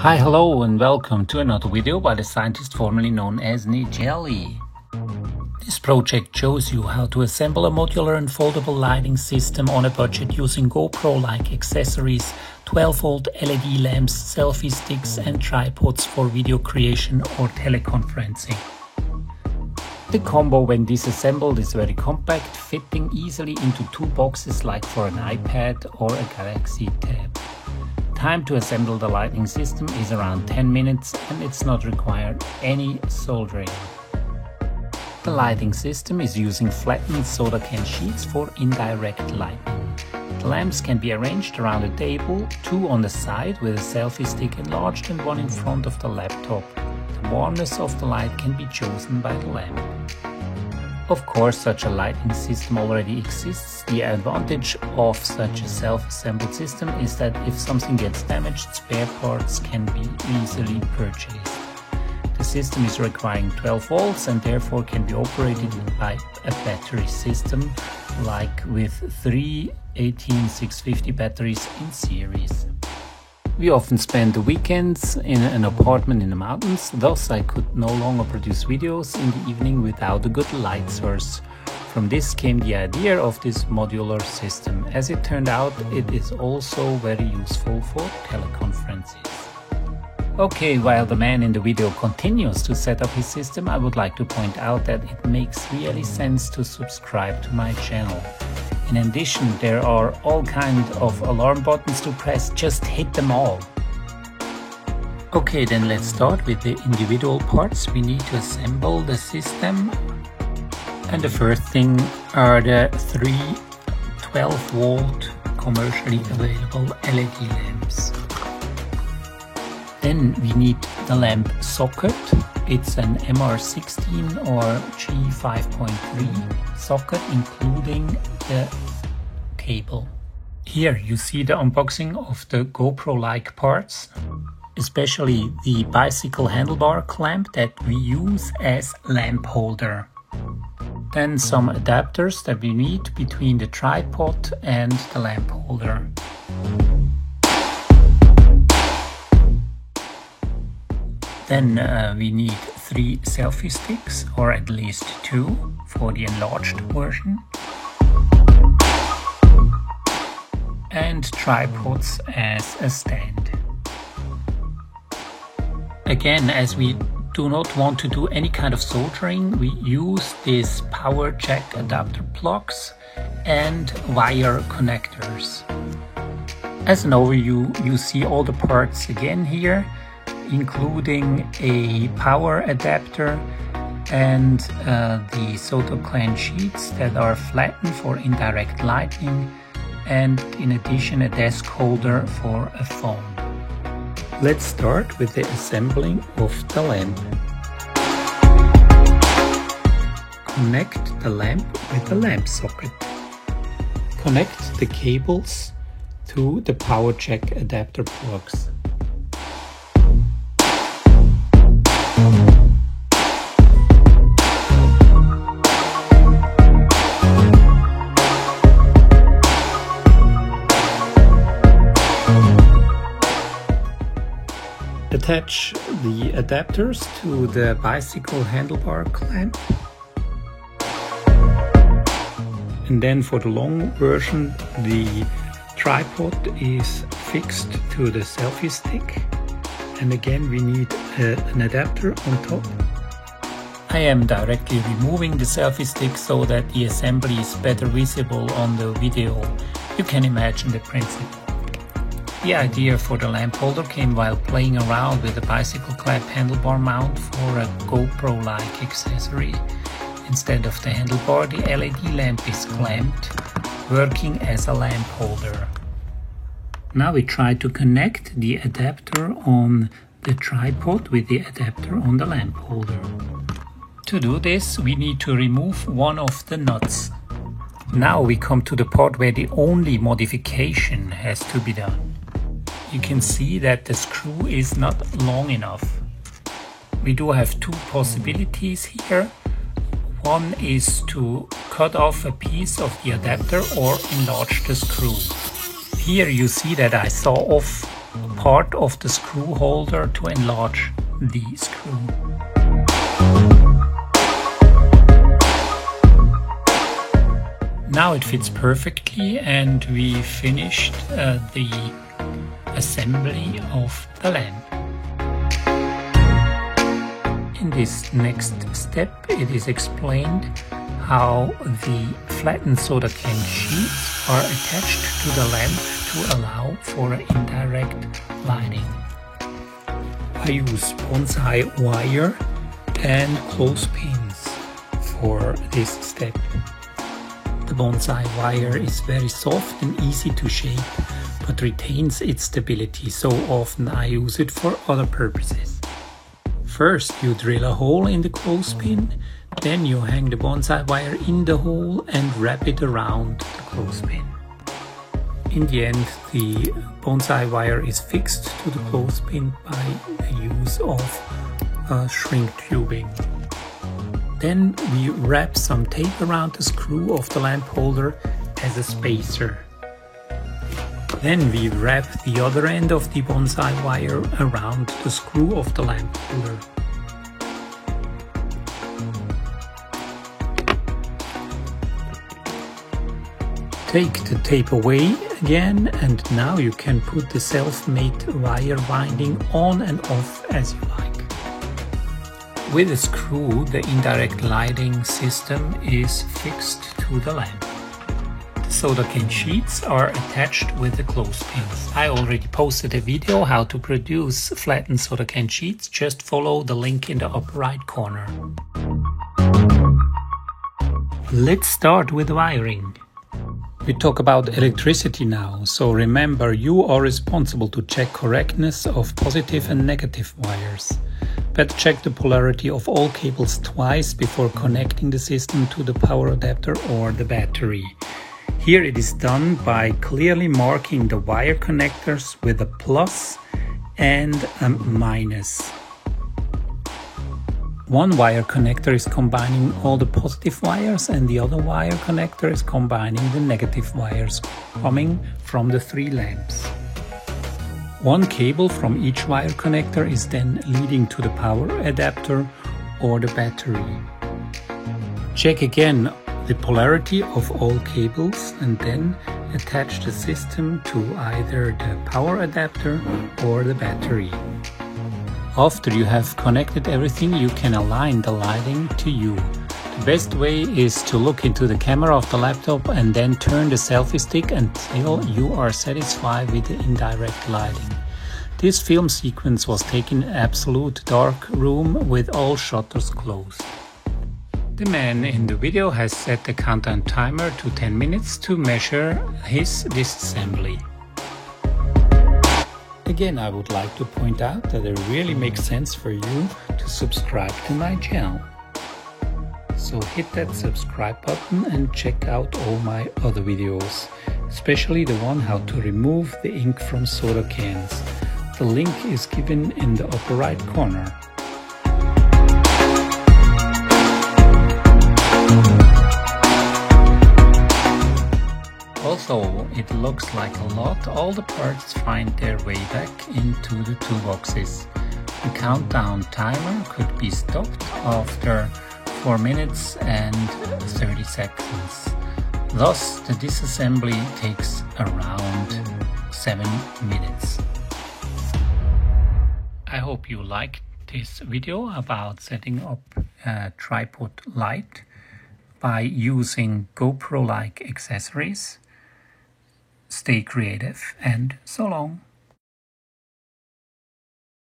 Hi, hello and welcome to another video by the scientist formerly known as Nigeli. This project shows you how to assemble a modular and foldable lighting system on a budget using GoPro-like accessories, 12-volt LED lamps, selfie sticks and tripods for video creation or teleconferencing. The combo when disassembled is very compact, fitting easily into two boxes like for an iPad or a Galaxy Tab. Time to assemble the lighting system is around 10 minutes and it's not required any soldering. The lighting system is using flattened soda can sheets for indirect lighting. The lamps can be arranged around a table, two on the side with a selfie stick enlarged and one in front of the laptop. The warmness of the light can be chosen by the lamp. Of course, such a lighting system already exists. The advantage of such a self-assembled system is that if something gets damaged, spare parts can be easily purchased. The system is requiring 12 volts and therefore can be operated by a battery system, like with three 18650 batteries in series. We often spend the weekends in an apartment in the mountains, thus I could no longer produce videos in the evening without a good light source. From this came the idea of this modular system. As it turned out, it is also very useful for teleconferences. Okay, while the man in the video continues to set up his system, I would like to point out that it makes really sense to subscribe to my channel. In addition, there are all kinds of alarm buttons to press, just hit them all. Okay, then let's start with the individual parts. We need to assemble the system. And the first thing are the three 12-volt commercially available LED lamps. Then we need the lamp socket. It's an MR16 or G5.3 socket, including the cable. Here you see the unboxing of the GoPro-like parts, especially the bicycle handlebar clamp that we use as lamp holder. Then some adapters that we need between the tripod and the lamp holder. Then we need three selfie sticks, or at least two for the enlarged version. And tripods as a stand. Again, as we do not want to do any kind of soldering, we use these power jack adapter plugs and wire connectors. As an overview, you see all the parts again here, including a power adapter and the soda can sheets that are flattened for indirect lighting, and in addition a desk holder for a phone. Let's start with the assembling of the lamp. Connect the lamp with the lamp socket. Connect the cables to the power jack adapter plugs. Attach the adapters to the bicycle handlebar clamp. And then for the long version, the tripod is fixed to the selfie stick. And again, we need an adapter on top. I am directly removing the selfie stick so that the assembly is better visible on the video. You can imagine the principle. The idea for the lamp holder came while playing around with a bicycle clamp handlebar mount for a GoPro-like accessory. Instead of the handlebar, the LED lamp is clamped, working as a lamp holder. Now we try to connect the adapter on the tripod with the adapter on the lamp holder. To do this, we need to remove one of the nuts. Now we come to the part where the only modification has to be done. You can see that the screw is not long enough. We do have two possibilities here. One is to cut off a piece of the adapter or enlarge the screw. Here you see that I saw off part of the screw holder to enlarge the screw. Now it fits perfectly, and we finished the assembly of the lamp. In this next step, it is explained how the flattened soda can sheets are attached to the lamp to allow for indirect lighting. I use bonsai wire and clothespins for this step. The bonsai wire is very soft and easy to shape, but retains its stability, so often I use it for other purposes. First you drill a hole in the clothespin, then you hang the bonsai wire in the hole and wrap it around the clothespin. In the end, the bonsai wire is fixed to the clothespin by the use of shrink tubing. Then we wrap some tape around the screw of the lamp holder as a spacer. Then we wrap the other end of the bonsai wire around the screw of the lamp holder. Take the tape away again, and now you can put the self-made wire binding on and off as you like. With a screw, the indirect lighting system is fixed to the lamp. The soda can sheets are attached with the clothespins. I already posted a video how to produce flattened soda can sheets. Just follow the link in the upper right corner. Let's start with wiring. We talk about electricity now, so remember you are responsible to check correctness of positive and negative wires. Better check the polarity of all cables twice before connecting the system to the power adapter or the battery. Here it is done by clearly marking the wire connectors with a plus and a minus. One wire connector is combining all the positive wires, and the other wire connector is combining the negative wires coming from the three lamps. One cable from each wire connector is then leading to the power adapter or the battery. Check again the polarity of all cables and then attach the system to either the power adapter or the battery. After you have connected everything, you can align the lighting to you. The best way is to look into the camera of the laptop and then turn the selfie stick until you are satisfied with the indirect lighting. This film sequence was taken in an absolute dark room with all shutters closed. The man in the video has set the countdown timer to 10 minutes to measure his disassembly. Again, I would like to point out that it really makes sense for you to subscribe to my channel. So hit that subscribe button and check out all my other videos, especially the one how to remove the ink from soda cans. The link is given in the upper right corner. Also, it looks like a lot. All the parts find their way back into the toolboxes. The countdown timer could be stopped after 4 minutes and 30 seconds. Thus, the disassembly takes around 7 minutes. I hope you liked this video about setting up a tripod light by using GoPro-like accessories. Stay creative and so long.